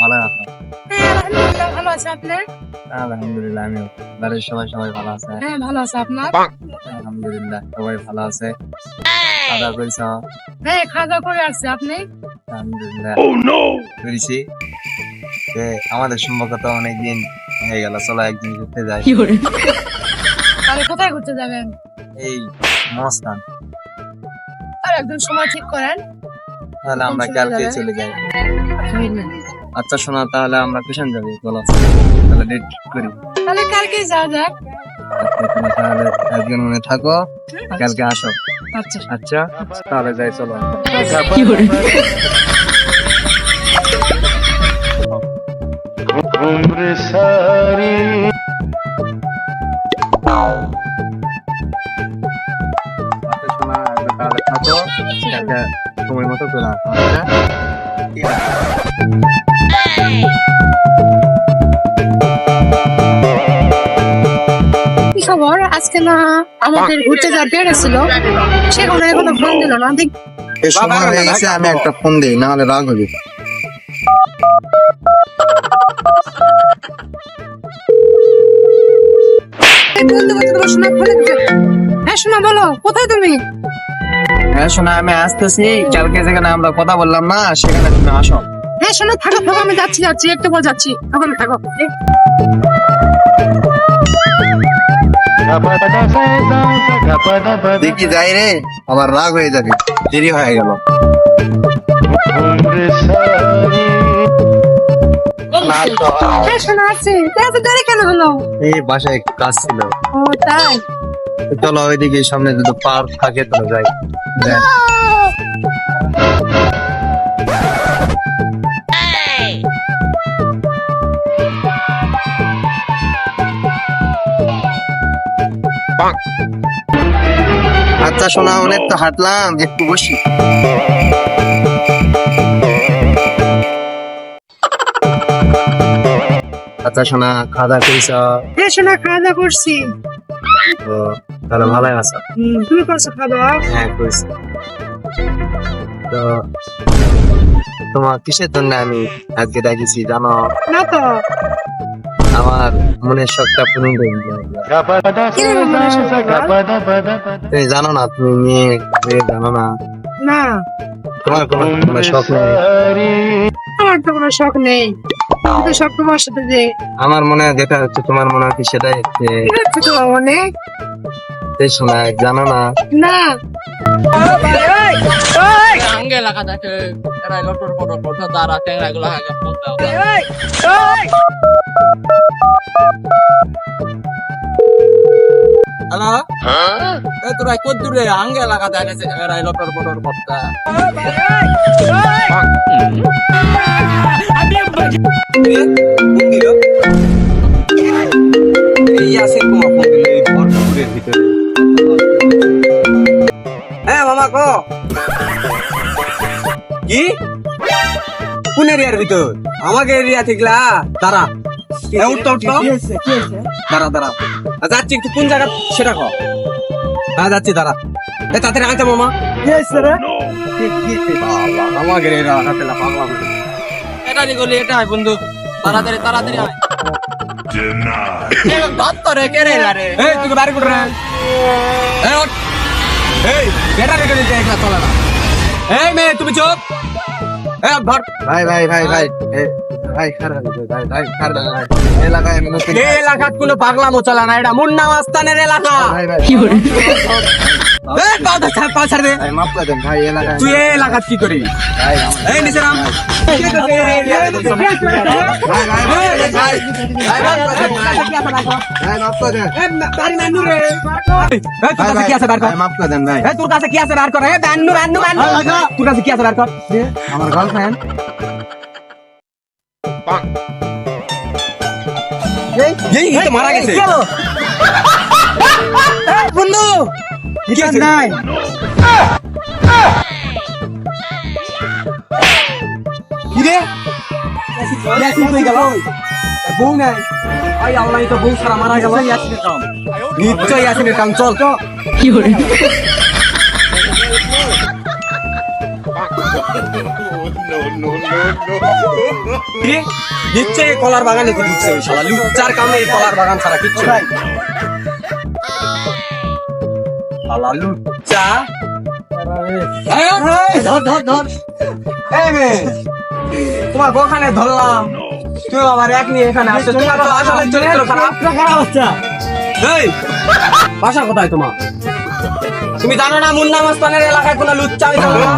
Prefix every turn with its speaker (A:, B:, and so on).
A: ভালো আছো?
B: হ্যাঁ, আলহামদুলিল্লাহ ভালো আছে আপনার?
A: আলহামদুলিল্লাহ আমিও। বাড়ির সবাই ভালো আছে?
B: হ্যাঁ ভালো আছে আপনার?
A: আলহামদুলিল্লাহ সবাই ভালো আছে। খাওয়া করেছ?
B: হ্যাঁ খাওয়া দাওয়া করে আসছে আপনি?
A: আলহামদুলিল্লাহ করেছি। আমাদের সম্পর্ক তো অনেকদিন হয়ে গেল, চলো একদিন ঘুরতে যাই।
B: তাহলে কোথায় ঘুরতে যাবেন?
A: এই মস্তান।
B: আর একদিন সময় ঠিক করেন।
A: তাহলে আমরা
B: চলে
A: কালকে
B: যাবেন?
A: চলে যাই। আচ্ছা শোনো, তাহলে আমরা কিষান যাবো বলো, তাহলে ডেট করি।
B: তাহলে কালকে যাওয়া যাক।
A: আচ্ছা, তুমি তাহলে একদিন মনে থাকো, কালকে আসো।
B: আচ্ছা
A: আচ্ছা তাহলে যাই, চলো। আচ্ছা শোনা, তাহলে থাকো, কালকে সময় মতো চলে আসো। আচ্ছা?
B: কি খবর? আজকে না আমাদের ঘুরতে যাওয়ার ডেট ছিল, সেখানে এখনো ফোন দিল না। দেখ
A: এই সময় হয়ে গেছে, আমি একটা ফোন দিই, না হলে রাগ হবে।
B: এই বলতে বলতে তোমার শোনা ফোনে দিছে। হ্যাঁ শোনা বলো, কোথায় তুমি?
A: হ্যাঁ শোনা, আমি আসতেছি। কালকে যেখানে আমরা কথা বললাম না, সেখানে তুমি আসো।
B: হ্যাঁ শোনা, থাকো থাকো, আমি যাচ্ছি একটু পর যাচ্ছি, ওখানে থাকো।
A: দেখি যাই রে, আবার রাগ হয়ে যাবে, দেরি হয়ে গেল।
B: হ্যাঁ শোনা আছে, এত দেরি কেন হলো?
A: এই বাসায় একটু কাজ ছিল।
B: ও তাই?
A: চলো ওইদিকে সামনে যদি পার্ক থাকে চলো যাই। যাই। আচ্ছা শোনা, অনেক তো হাঁটলাম, একটু বসি। আচ্ছা শোনা, খাওয়া দাওয়া করিস?
B: হ্যাঁ শোনা, খাওয়া দাওয়া করছি।
A: তো তাহলে ভালোই আছো?
B: তুমি করছো খাওয়া দাওয়া?
A: হ্যাঁ করিস। তো তোমার কিসের জন্য আমি আজকে ডাকিছি জানো?
B: না তো।
A: আমার মনের শখটা পূরণ করে দিতে হবে।
B: কি রে মনে শোনা?
A: তুমি জানো না, তুমি মেয়ে মেয়ে জানো না,
B: না,
A: তোমার কোনো শখ নেই?
B: আমার তো কোনো শখ নেই, আমি তো সব তোমার সাথে যে
A: আমার মনে হয় যেটা হচ্ছে তোমার মনে হয় কি সেটাই হচ্ছে।
B: কি হচ্ছে তোমার মনে?
A: এই শোনা, জানো না?
B: না
C: Angge lah kata ke rai lotor foto darah yang rai gula agak foto. Halo? Tu rai kod dure angge lah kata ke rai lotor foto. Iya sih gua mau beli portfolio gitu. মামা কো কি কোন এরিয়ার ভিতর? আমাকে area ঠিকলা দাঁড়া, উঠতো দাঁড়া যাচ্ছি, একটু কোন জায়গা সেটা কো। হ্যাঁ যাচ্ছি, দাঁড়া। তাড়াতাড়ি আইতে মামা। আমাকে এরিয়া হাতেলা পাগলা এটা গলি, এটা আয় বন্ধু, তাড়াতাড়ি আয়। ধরে কে রে এই তুই বাড়ি কোটে রে? এই ওঠ, এই বেটা রেখে দিতে একলা চলে না। এই মেয়ে তুমি চুপ। এই ধর।
A: ভাই এলাকায়
C: এই এলাকাত কোনো পাগলামো চলে না, এটা মুন্না মাস্তানের এলাকা।
A: কি করে?
C: এই পা ছাড় দে।
A: মাফ করে দেন ভাই, এলাকায়
C: তুই এই এলাকাত কি করি? এই নিচে নাম।
A: মাফ করে দেন ভাই।
C: তোর কাছে কি আছে বার কর। তোর কাছে কি আছে বার কর।
A: আমার গার্লফ্রেন্ড
C: এই তো মারা গেছে বন্ধু।
A: কি আছে নাই?
C: কি রে ইয়াসিন কই গেল? বউ নাই। আই আল্লাহ, তো বউ সারা মারা গেল। ইয়াসিনের কাম নিশ্চয়, ইয়াসিনের কাম। চল কি করে? কি? নিশ্চয়ই কলার বাগানে তো ঢুকছে ওই শালা লুচ্চার কামে এই কলার বাগান ছাড়া কিচ্ছু নাই শালা লুচ্চা এই মেয়ে তোমার গোখানে ধরলাম তুমি আবার এক নিয়ে এখানে আসছো তোমার তো আসলে চরিত্র খারাপ এই বাসা কোথায় তোমার তুমি জানো না মুন্না মস্তানের এলাকায় কোনো লুচ্চা আমি জানো না